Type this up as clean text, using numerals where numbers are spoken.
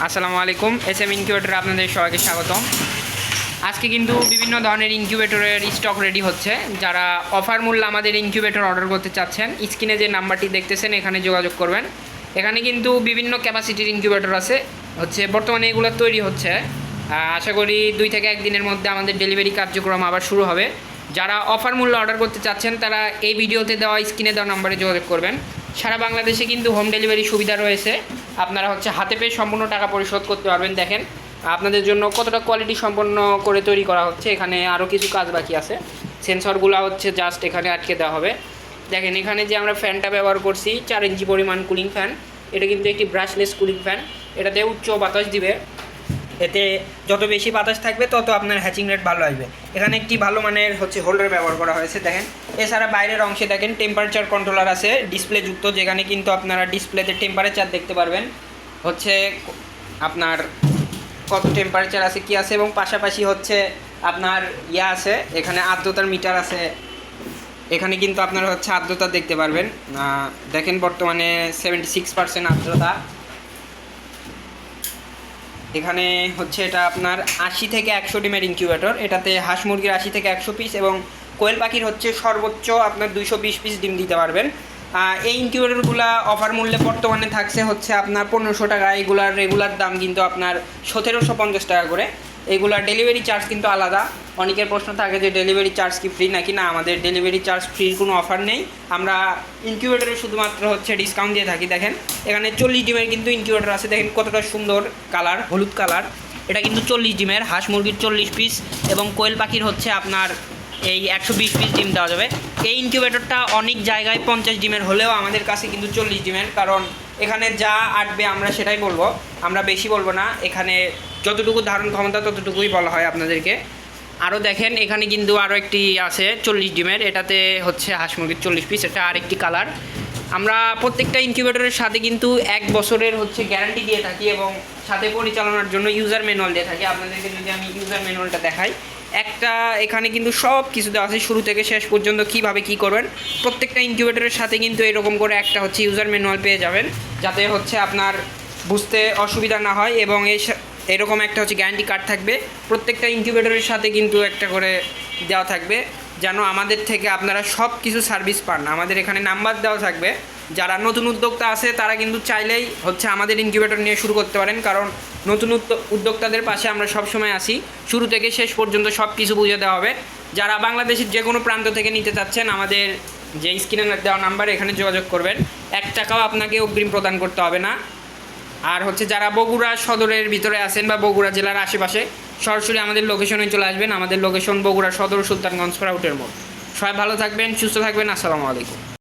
আসসালামু আলাইকুম। SM ইনকিউবেটরে আপনাদের সবাইকে স্বাগতম। আজকে কিন্তু বিভিন্ন ধরনের ইনকিউবেটরের স্টক রেডি হচ্ছে। যারা অফার মূল্যে আমাদের ইনকিউবেটর অর্ডার করতে চাচ্ছেন, স্ক্রিনে যে নাম্বারটি দেখতেছেন এখানে যোগাযোগ করবেন। এখানে কিন্তু বিভিন্ন ক্যাপাসিটির ইনকিউবেটর আছে, বর্তমানে এগুলো তৈরি হচ্ছে। আশা করি 2 থেকে 1 দিনের মধ্যে আমাদের ডেলিভারি কার্যক্রম আবার শুরু হবে। যারা অফার মূল্যে অর্ডার করতে চাচ্ছেন তারা এই ভিডিওতে দেওয়া স্ক্রিনে দেওয়া নাম্বারে যোগাযোগ করবেন। সারা বাংলাদেশে কিন্তু হোম ডেলিভারি সুবিধা রয়েছে। আপনারা হাতে পেয়ে সম্পূর্ণ টাকা পরিশোধ করতে পারবেন। দেখেন আপনাদের জন্য কতটা কোয়ালিটি সম্পন্ন করে তৈরি করা হচ্ছে। এখানে আরও কিছু কাজ বাকি আছে। সেন্সরগুলো জাস্ট এখানে আটকে দেওয়া হবে। দেখেন এখানে যে আমরা ফ্যানটা ব্যবহার করছি 4 ইঞ্চি পরিমাণ কুলিং ফ্যান। এটা কিন্তু একটি ব্রাশলেস কুলিং ফ্যান। এটাতে উচ্চ বাতাস দিবে। এতে যত বেশি বাতাস থাকবে তত আপনার হ্যাচিং রেট ভালো আসবে। এখানে একটি ভালো মানের হোল্ডার ব্যবহার করা হয়েছে। দেখেন এছাড়া বাইরের অংশে দেখেন টেম্পারেচার কন্ট্রোলার আছে ডিসপ্লে যুক্ত, যেখানে কিন্তু আপনারা ডিসপ্লেতে টেম্পারেচার দেখতে পারবেন, আপনার কত টেম্পারেচার আছে কি আছে, এবং পাশাপাশি আপনার আছে এখানে আর্দ্রতার মিটার আছে। এখানে কিন্তু আপনারা আর্দ্রতা দেখতে পারবেন। দেখেন বর্তমানে 76% আর্দ্রতা। এখানে এটা আপনার 80 থেকে 100 ডিমের ইনকিউবেটর। এটাতে হাঁস মুরগির 80 থেকে 100 পিস এবং কোয়েল পাখির সর্বোচ্চ আপনার 220 পিস ডিম দিতে পারবেন। এই ইনকিউবেটরগুলো অফার মূল্যে বর্তমানে থাকছে আপনার 1500 টাকা। এগুলার রেগুলার দাম কিন্তু আপনার 1750 টাকা করে। এগুলার ডেলিভারি চার্জ কিন্তু আলাদা। অনেকের প্রশ্ন থাকে যে ডেলিভারি চার্জ কি ফ্রি নাকি। না, আমাদের ডেলিভারি চার্জ ফ্রির কোনো অফার নেই। আমরা ইনকিউবেটরে শুধুমাত্র ডিসকাউন্ট দিয়ে থাকি। দেখেন এখানে 40 ডিমের কিন্তু ইনকিউবেটর আছে। দেখেন কতটা সুন্দর কালার, হলুদ কালার। এটা কিন্তু 40 ডিমের, হাঁস মুরগির 40 পিস এবং কোয়েল পাখির আপনার এই 120 পিস ডিম দেওয়া যাবে। এই ইনকিউবেটরটা অনেক জায়গায় 50 ডিমের হলেও আমাদের কাছে কিন্তু 40 ডিমের, কারণ এখানে যা আটবে আমরা সেটাই বলবো, আমরা বেশি বলবো না। এখানে যতটুকু ধারণ ক্ষমতা ততটুকুই বলা হয় আপনাদেরকে। আরও দেখেন এখানে কিন্তু আরও একটি আছে 40 ডিমের। এটাতে হাঁস মুরগির 40 পিস। এটা আরেকটি কালার। আমরা প্রত্যেকটা ইনকিউবেটরের সাথে কিন্তু 1 বছরের গ্যারান্টি দিয়ে থাকি এবং সাথে পরিচালনার জন্য ইউজার ম্যানুয়াল দিয়ে থাকি। আপনাদেরকে যদি আমি ইউজার ম্যানুয়ালটা দেখাই, এখানে কিন্তু সব কিছু দেওয়া আছে, শুরু থেকে শেষ পর্যন্ত কীভাবে কী করবেন। প্রত্যেকটা ইনকিউবেটরের সাথে কিন্তু এরকম করে একটা ইউজার ম্যানুয়াল পেয়ে যাবেন, যাতে আপনার বুঝতে অসুবিধা না হয়। এবং এরকম একটা গ্যারান্টি কার্ড থাকবে। প্রত্যেকটা ইনকিউবেটরের সাথে কিন্তু একটা করে দেওয়া থাকবে, যেন আমাদের থেকে আপনারা সব কিছু সার্ভিস পান। আমাদের এখানে নাম্বার দেওয়া থাকবে। যারা নতুন উদ্যোক্তা আছে তারা কিন্তু চাইলেই আমাদের ইনকিউবেটর নিয়ে শুরু করতে পারেন, কারণ নতুন উদ্যোক্তাদের পাশে আমরা সবসময় আসি। শুরু থেকে শেষ পর্যন্ত সব কিছু বুঝে দেওয়া হবে। যারা বাংলাদেশের যে কোনো প্রান্ত থেকে নিতে চাচ্ছেন, আমাদের যে স্ক্রিনে দেওয়া নাম্বার এখানে যোগাযোগ করবেন। 1 টাকাও আপনাকে অগ্রিম প্রদান করতে হবে না। আর যারা বগুড়া সদরের ভিতরে আছেন বা বগুড়া জেলার আশেপাশে, সরাসরি আমাদের লোকেশনে চলে আসবেন। আমাদের লোকেশন বগুড়া সদর, সুলতানগঞ্জ, স্প্রাউটের মোড়। সবাই ভালো থাকবেন, সুস্থ থাকবেন। আসসালামু আলাইকুম।